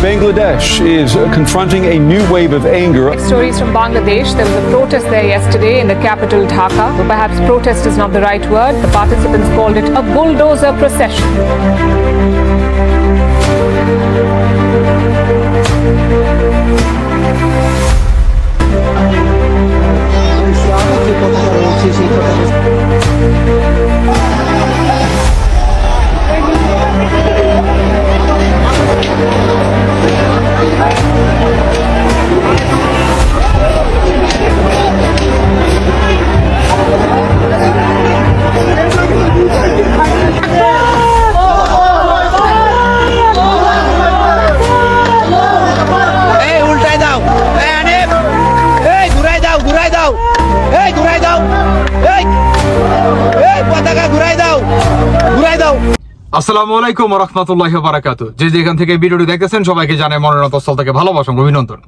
Bangladesh is confronting a new wave of anger. Stories from Bangladesh. There was a protest there yesterday in the capital Dhaka. Perhaps protest is not the right word. The participants called it a bulldozer procession. আসসালামু আলাইকুম ওয়া রাহমাতুল্লাহি ওয়া বারাকাতুহু। যে যেখান থেকে ভিডিওটি দেখতেছেন সবাইকে জানাই মনোনত স্থল থেকে ভালোবাসা ও অভিনন্দন।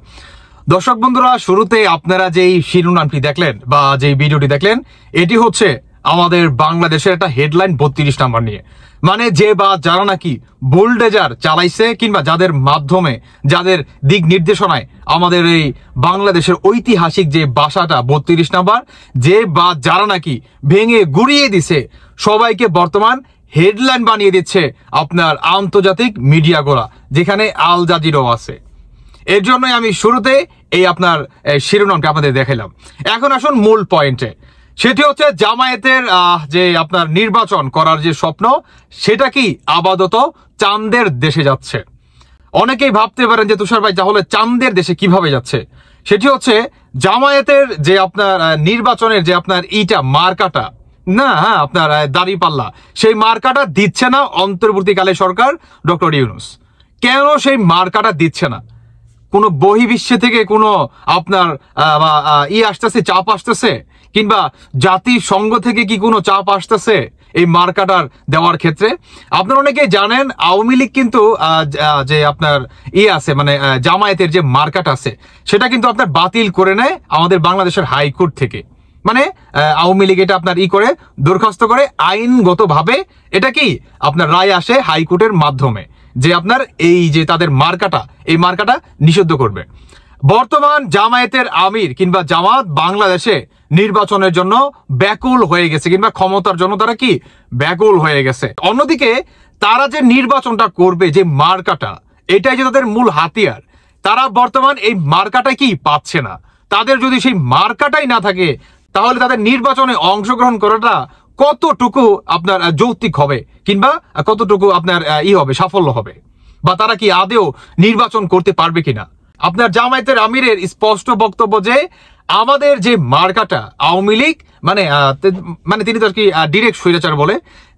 দর্শক বন্ধুরা, শুরুতে আপনারা যেই শিরোনামটি দেখলেন বা যেই ভিডিওটি দেখলেন, এটি হচ্ছে আমাদের বাংলাদেশের একটা হেডলাইন 32 নাম্বার নিয়ে। মানে যে বা যারা নাকি বুলডোজার চালাইছে কিংবা যাদের মাধ্যমে যাদের দিক নির্দেশনায় আমাদের এই বাংলাদেশের ঐতিহাসিক যে বাসাটা 32 নাম্বার, যে বা যারা নাকি ভেঙে গুড়িয়ে দিছে, সবাইকে বর্তমান হেডলাইন বানিয়ে দিচ্ছে আপনার আন্তর্জাতিক মিডিয়াগুলা, যেখানে আল জাজিরাও আছে। এর জন্যই আমি শুরুতে এই আপনার শিরোনামটা আপনাদের দেখাইলাম। এখন আসুন মূল পয়েন্টে। সেটি হচ্ছে জামায়াতের যে আপনার নির্বাচন করার যে স্বপ্ন, সেটা কি আপাতত চাঁদের দেশে যাচ্ছে। অনেকেই ভাবতে পারেন যে তুষার ভাই তাহলে চাঁদের দেশে কিভাবে যাচ্ছে। সেটি হচ্ছে জামায়াতের যে আপনার নির্বাচনের যে আপনার ইটা মার্কাটা না, হ্যাঁ, আপনার দাঁড়িপাল্লা, সেই মার্কাটা দিচ্ছে না অন্তর্বর্তীকালে সরকার ডক্টর ইউনূস। কেন সেই মার্কাটা দিচ্ছে না? কোনো বহির্বিশ্বে থেকে কোনো আপনার আসতেছে, চাপ আসতেছে, কিংবা জাতিসংঘ থেকে কি কোনো চাপ আসতেছে এই মার্কাটার দেওয়ার ক্ষেত্রে? আপনারা অনেকেই জানেন আওয়ামী লীগ কিন্তু যে আপনার আছে, মানে জামায়াতের যে মার্কাটা আছে, সেটা কিন্তু আপনার বাতিল করে নেয় আমাদের বাংলাদেশের হাইকোর্ট থেকে। মানে আওয়ামী লীগ এটা আপনার করে দরখাস্ত করে আইনগতভাবে এটা কি আপনার রায় আসে হাইকোর্টের মাধ্যমে, যে আপনার এই যে তাদের মার্কাটা, এই মার্কাটা নিষিদ্ধ করবে। বর্তমান জামায়াতের আমির কিংবা জামাত বাংলাদেশে নির্বাচনের জন্য ব্যাকুল হয়ে গেছে, কিংবা ক্ষমতার জন্য তারা কি ব্যাকুল হয়ে গেছে। অন্যদিকে তারা যে নির্বাচনটা করবে, যে মার্কাটা, এটাই যে তাদের মূল হাতিয়ার, তারা বর্তমান এই মার্কাটাই কি পাচ্ছে না। তাদের যদি সেই মার্কাটাই না থাকে, তাহলে তাদের নির্বাচনে অংশগ্রহণ করাটা কতটুকু আপনার যৌক্তিক হবে, কিংবা কতটুকু আপনার হবে, সাফল্য হবে, বা তারা কি আদেও নির্বাচন করতে পারবে কিনা। আপনার জামায়াতের আমিরের স্পষ্ট বক্তব্য যে আমাদের যে মার্কাটা আওয়ামী লীগ, মানে তিনি তো আর কি ডিরেক্ট স্বৈরাচার বলে,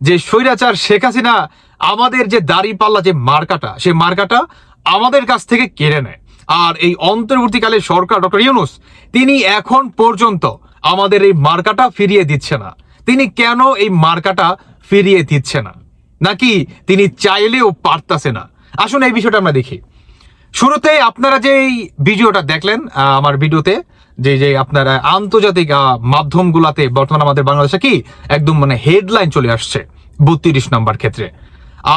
যে স্বৈরাচার শেখ হাসিনা আমাদের যে দাঁড়িপাল্লা যে মার্কাটা, সেই মার্কাটা আমাদের কাছ থেকে কেড়ে নেয়। আর এই অন্তর্বর্তীকালে সরকার ডক্টর ইউনূস, তিনি এখন পর্যন্ত আমাদের এই মার্কাটা ফিরিয়ে দিচ্ছে না। তিনি কেন এই মার্কাটা ফিরিয়ে দিচ্ছে না? নাকি তিনি চাইলেও পারতাছে না? আসুন এই বিষয়টা আমরা দেখি। শুরুতে আপনারা যে ভিডিওটা দেখলেন আমার ভিডিওতে, যে আপনার আন্তর্জাতিক মাধ্যমগুলাতে বর্তমানে আমাদের বাংলাদেশে কি একদম মানে হেডলাইন চলে আসছে 32 নম্বর ক্ষেত্রে।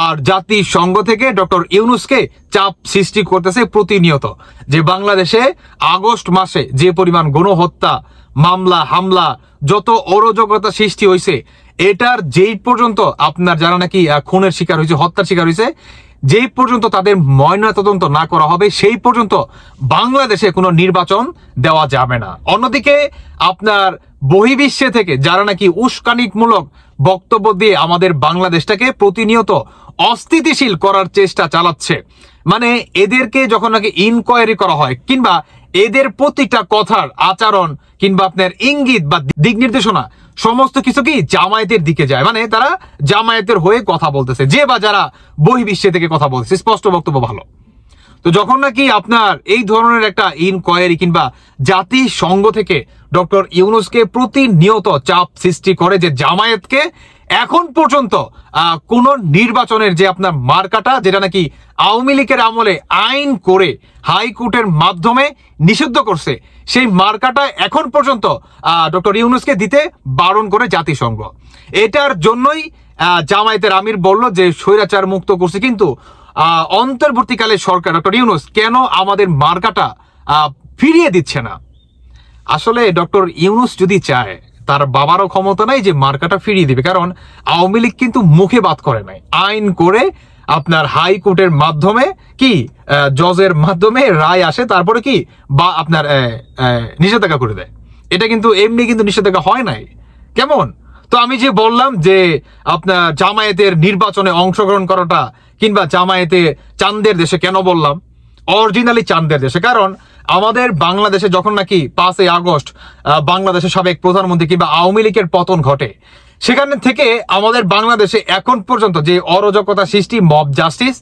আর জাতিসংঘ থেকে ডক্টর ইউনূসকে চাপ সৃষ্টি করতেছে প্রতিনিয়ত, যে বাংলাদেশে আগস্ট মাসে যে পরিমাণ গণহত্যা, মামলা, হামলা, যত অরাজকতা সৃষ্টি হয়েছে, এটার যেই পর্যন্ত আপনার যারা নাকি খুনের শিকার হয়েছে, হত্যার শিকার হয়েছে, যেই পর্যন্ত তাদের ময়নাতদন্ত না করা হবে, সেই পর্যন্ত বাংলাদেশে কোনো নির্বাচন দেওয়া যাবে না। অন্যদিকে আপনার বহির্বিশ্বে থেকে যারা নাকি উস্কানিমূলক বক্তব্য দিয়ে আমাদের বাংলাদেশটাকে প্রতিনিয়ত অস্থিতিশীল করার চেষ্টা চালাচ্ছে, মানে এদেরকে যখন নাকি ইনকোয়ারি করা হয়, কিংবা এদের প্রতিটা কথার আচরণ কিংবা আপনার ইঙ্গিত বা দিক নির্দেশনা সমস্ত কিছু কি জামায়াতের দিকে যায়, মানে তারা জামায়াতের হয়ে কথা বলতেছে, যে বা যারা বহির্বিশ্বে থেকে কথা বলতেছে। স্পষ্ট বক্তব্য ভালো। তো যখন নাকি আপনার এই ধরনের একটা ইনকোয়ারি কিংবা জাতিসংঘ থেকে ডক্টর ইউনূসকে প্রতিনিয়ত চাপ সৃষ্টি করে যে জামায়াতকে এখন পর্যন্ত কোন নির্বাচনের যে আপনার মার্কাটা, যেটা নাকি আওয়ামী লীগের আমলে আইন করে হাইকোর্টের মাধ্যমে নিষিদ্ধ করছে, সেই মার্কাটা এখন পর্যন্ত ডক্টর ইউনূসকে দিতে বারণ করে জাতিসংঘ। এটার জন্যই জামায়াতের আমির বলল যে স্বৈরাচার মুক্ত করছে, কিন্তু অন্তর্বর্তীকালে সরকার ডক্টর ইউনূস কেন আমাদের মার্কাটা ফিরিয়ে দিচ্ছে না? আসলে ডক্টর ইউনূস যদি চায়, তার বাবারও ক্ষমতা নাই যে মার্কাটা ফিরিয়ে দিবে, কারণ আওয়ামী লীগ কিন্তু মুখে বাদ করে নাই, আইন করে আপনার হাইকোর্টের মাধ্যমে কি জজের মাধ্যমে রায় আসে, তারপরে কি বা আপনার নিষেধাজ্ঞা করে দেয়। এটা কিন্তু এমনি কিন্তু নিষেধাজ্ঞা হয় নাই। কেমন? তো আমি যে বললাম যে আপনার জামায়াতের নির্বাচনে অংশগ্রহণ করাটা কিংবা জামায়াতে চাঁদের দেশে কেন বললাম, অরিজিনালি চাঁদের দেশে, কারণ আমাদের বাংলাদেশে যখন নাকি 5ই আগস্ট বাংলাদেশের সাবেক প্রধানমন্ত্রী কিংবা আওয়ামী লীগের পতন ঘটে, সেখানে থেকে আমাদের বাংলাদেশে এখন পর্যন্ত যে অরাজকতা সৃষ্টি, মব জাস্টিস,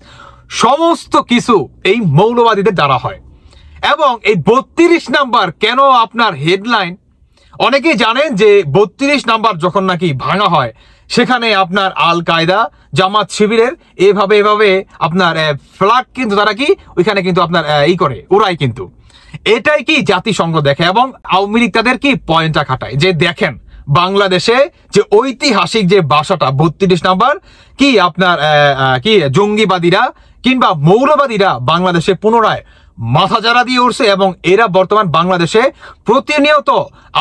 সমস্ত কিছু এই মৌলবাদীদের দ্বারা হয়। এবং এই 32 নাম্বার কেন আপনার হেডলাইন, অনেকেই জানেন যে 32 নাম্বার যখন নাকি ভাঙা হয়, সেখানে আপনার আল কায়দা, জামাত শিবিরের এভাবে আপনার ফ্ল্যাগ কিন্তু তারা কি ওইখানে কিন্তু আপনার করে ওরাই কিন্তু এটাই কি জাতিসংঘ দেখে এবং আওয়ামী লীগ তাদের কি পয়েন্টটা খাটায় যে দেখেন বাংলাদেশে যে ঐতিহাসিক যে ভাষাটা 32 নাম্বার কি আপনার কি জঙ্গিবাদীরা কিংবা মৌলবাদীরা বাংলাদেশে পুনরায় মাথা জারা দিয়ে উঠছে এবং এরা বর্তমান বাংলাদেশে প্রতিনিয়ত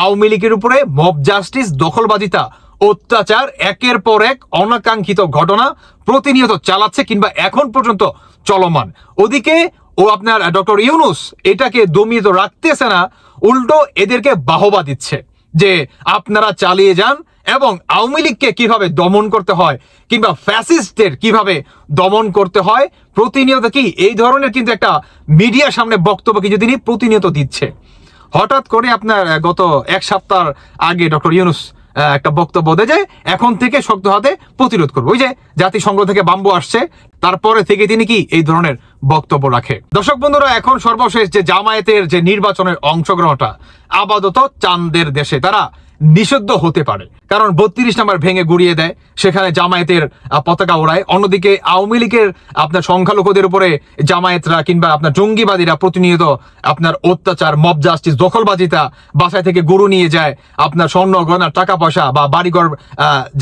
আওয়ামী লীগের উপরে মব জাস্টিস, দখলবাজিতা, অত্যাচার, একের পর এক অনাকাঙ্ক্ষিত ঘটনা প্রতিনিয়ত চালাচ্ছে কিংবা এখন পর্যন্ত চলমান। ওদিকে ও আপনার ডক্টর ইউনূস এটাকে দমিয়ে তো রাখতেছে না, উল্টো এদেরকে বাহবা দিচ্ছে যে আপনারা চালিয়ে যান এবং আওয়ামী লীগকে কিভাবে দমন করতে হয় কিংবা ফ্যাসিস্টদের কিভাবে দমন করতে হয় প্রতিনিয়ত কি এই ধরনের কিন্তু একটা মিডিয়ার সামনে বক্তব্য কিন্তু তিনি প্রতিনিয়ত দিচ্ছে। হঠাৎ করে আপনার গত এক সপ্তাহ আগে ডক্টর ইউনূস একটা বক্তব্য দেয় যে এখন থেকে শক্ত হাতে প্রতিরোধ করবো, ওই যে জাতিসংঘ থেকে বাম্বু আসছে, তারপরে থেকে তিনি কি এই ধরনের বক্তব্য রাখে। দর্শক বন্ধুরা, এখন সর্বশেষ যে জামায়াতের যে নির্বাচনের অংশগ্রহণটা আপাতত চাঁদের দেশে তারা নিষিদ্ধ হতে পারে, কারণ 32 নাম্বার ভেঙে গুড়িয়ে দেয়, সেখানে জামায়াতের পতাকা ওড়ায়। অন্যদিকে আওয়ামী লীগের আপনার সংখ্যালঘুদের উপরে জামায়াতরা কিংবা আপনার জঙ্গিবাদীরা প্রতিনিয়ত আপনার অত্যাচার, মব জাস্টিস, দখলবাজিতা, বাসায় থেকে গরু নিয়ে যায়, আপনার স্বর্ণ গয়না, টাকা পয়সা বা বাড়িঘর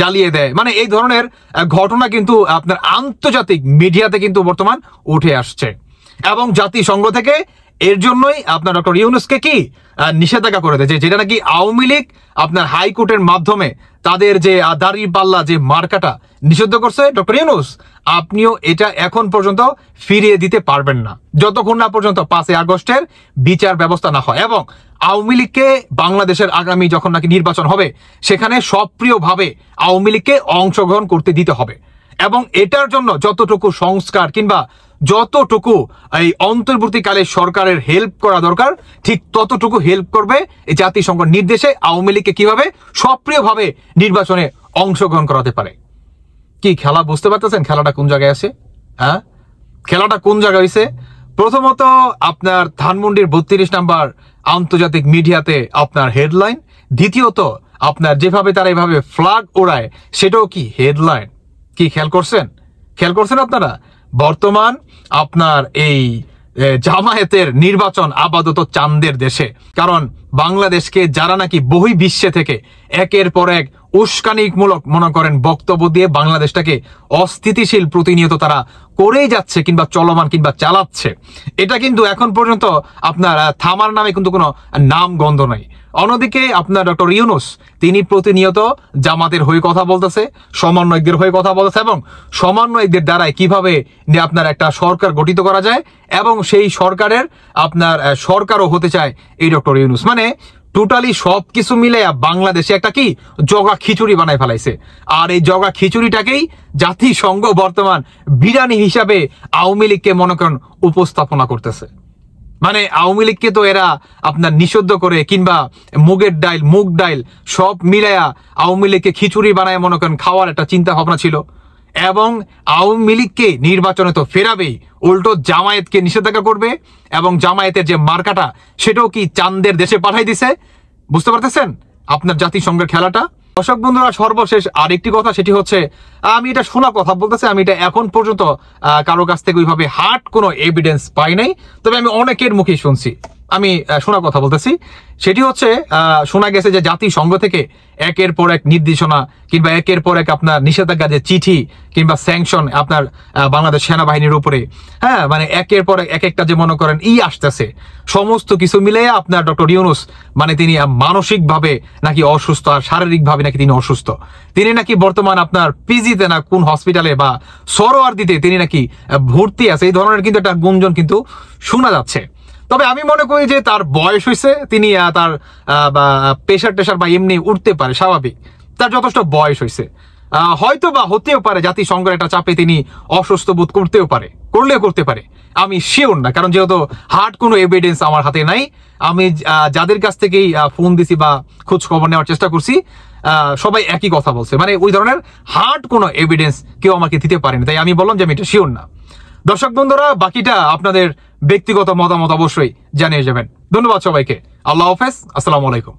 জ্বালিয়ে দেয়। মানে এই ধরনের ঘটনা কিন্তু আপনার আন্তর্জাতিক মিডিয়াতে কিন্তু বর্তমান উঠে আসছে এবং জাতিসংঘ থেকে এর জন্যই আপনার ডক্টর ইউনূসকে কি নিষেধাজ্ঞা করে দেয়, যেটা নাকি আওয়ামী লীগ আপনার হাইকোর্টের মাধ্যমে তাদের যে দাঁড়িয়ে পাল্লা যে মার্কাটা নিষিদ্ধ করছে ডক্টর ইউনূস, আপনিও এটা এখন পর্যন্ত ফিরিয়ে দিতে পারবেন না যতক্ষণ না পর্যন্ত 5ই আগস্টের বিচার ব্যবস্থা না হয়। এবং আওয়ামী লীগকে বাংলাদেশের আগামী যখন নাকি নির্বাচন হবে সেখানে সক্রিয়ভাবে আওয়ামী লীগকে অংশগ্রহণ করতে দিতে হবে এবং এটার জন্য যতটুকু সংস্কার কিংবা যতটুকু এই অন্তর্বর্তীকালে সরকারের হেল্প করা দরকার ঠিক ততটুকু হেল্প করবে এই জাতিসংঘ নির্দেশে আওয়ামী লীগকে কিভাবে সক্রিয়ভাবে নির্বাচনে অংশগ্রহণ করাতে পারে। কি খেলা বুঝতে পারতেছেন? খেলাটা কোন জায়গায় আছে? হ্যাঁ, খেলাটা কোন জায়গায় হয়েছে? প্রথমত আপনার ধানমন্ডির 32 নাম্বার আন্তর্জাতিক মিডিয়াতে আপনার হেডলাইন, দ্বিতীয়ত আপনার যেভাবে তারা এইভাবে ফ্ল্যাগ ওড়ায় সেটাও কি হেডলাইন। কি খেয়াল করছেন আপনারা? বর্তমান আপনার এই জামায়াতের নির্বাচন আপাতত চাঁদের দেশে, কারণ বাংলাদেশকে যারা নাকি বহির্বিশ্বে থেকে একের পর এক উস্কানিমূলক মনে করেন বক্তব্য দিয়ে বাংলাদেশটাকে অস্থিতিশীল প্রতিনিয়ত তারা করেই যাচ্ছে কিংবা চলমান কিংবা চালাচ্ছে, এটা কিন্তু এখন পর্যন্ত আপনার থামার নামে কিন্তু কোনো নাম গন্ধ নাই। অন্যদিকে আপনার ডক্টর ইউনূস তিনি প্রতিনিয়ত জামাতের হয়ে কথা বলতেছে, সমন্বয়কদের হয়ে কথা বলতেছে এবং সমন্বয়কদের দ্বারাই কিভাবে আপনার একটা সরকার গঠিত করা যায় এবং সেই সরকারের আপনার সরকারও হতে চায় এই ডক্টর ইউনূস। মানে টোটালি সবকিছু মিলে বাংলাদেশে একটা কি জগা খিচুড়ি বানায় ফেলাইছে। আর এই জগা খিচুড়িটাকেই জাতিসংঘ বর্তমান বিরিয়ানি হিসাবে আওয়ামী লীগকে মনে করেন উপস্থাপনা করতেছে। মানে আওয়ামী লীগকে তো এরা আপনার নিষিদ্ধ করে কিংবা মুগের ডাইল, মুগ ডাইল সব মিলাইয়া আওয়ামী লীগকে খিচুড়ি বানায় মনে করেন খাওয়ার একটা চিন্তা ভাবনা ছিল এবং আওয়ামী লীগকে নির্বাচনে তো ফেরাবেই, উল্টো জামায়াতকে নিষেধাজ্ঞা করবে এবং জামায়াতের যে মার্কাটা সেটাও কি চাঁদের দেশে পাঠাই দিছে। বুঝতে পারতেছেন আপনার জাতিসংঘের খেলাটা? দর্শক বন্ধুরা, সর্বশেষ আরেকটি কথা, সেটি হচ্ছে আমি এটা শোনা কথা বলতেছি, আমি এটা এখন পর্যন্ত কারো কাছ থেকে ওইভাবে হার্ড কোনো এভিডেন্স পাই নাই, তবে আমি অনেকের মুখেই শুনছি আমি শোনা কথা বলতেছি, সেটি হচ্ছে শোনা গেছে যে জাতিসংঘ থেকে একের পর এক নির্দেশনা কিংবা একের পর এক আপনার নিষেধাজ্ঞা যে চিঠি কিংবা স্যাংশন আপনার বাংলাদেশ সেনাবাহিনীর উপরে, হ্যাঁ মানে একের পর এক একটা যে মনে করেন আসতেছে, সমস্ত কিছু মিলে আপনার ডক্টর ইউনূস মানে তিনি মানসিকভাবে নাকি অসুস্থ আর শারীরিকভাবে নাকি তিনি অসুস্থ। তিনি নাকি বর্তমান আপনার পিজিতে না কোন হসপিটালে বা সরোয়ার্দিতে তিনি নাকি ভর্তি আছে, এই ধরনের কিন্তু একটা গুঞ্জন কিন্তু শোনা যাচ্ছে। তবে আমি মনে করি যে তার বয়স হয়েছে, তিনি তার প্রেশার টেশার বা এমনি উঠতে পারে, স্বাভাবিক, তার যথেষ্ট বয়স হয়েছে, হয়তো বা হতেও পারে জাতিসংঘের একটা চাপে তিনি অসুস্থ বোধ করতেও পারে, করতে পারে, আমি শিওর না, কারণ যেহেতু হার্ড কোনো এভিডেন্স আমার হাতে নাই। আমি যাদের কাছ থেকেই ফোন দিছি বা খোঁজ খবর নেওয়ার চেষ্টা করছি সবাই একই কথা বলছে, মানে ওই ধরনের হার্ড কোনো এভিডেন্স কেউ আমাকে দিতে পারেনি, তাই আমি বললাম যে আমি এটা শিওর না। দর্শক বন্ধুরা, বাকিটা আপনাদের ব্যক্তিগত মতামত অবশ্যই জানিয়ে যাবেন। ধন্যবাদ সবাইকে, আল্লাহ হাফেজ, আসসালামু আলাইকুম।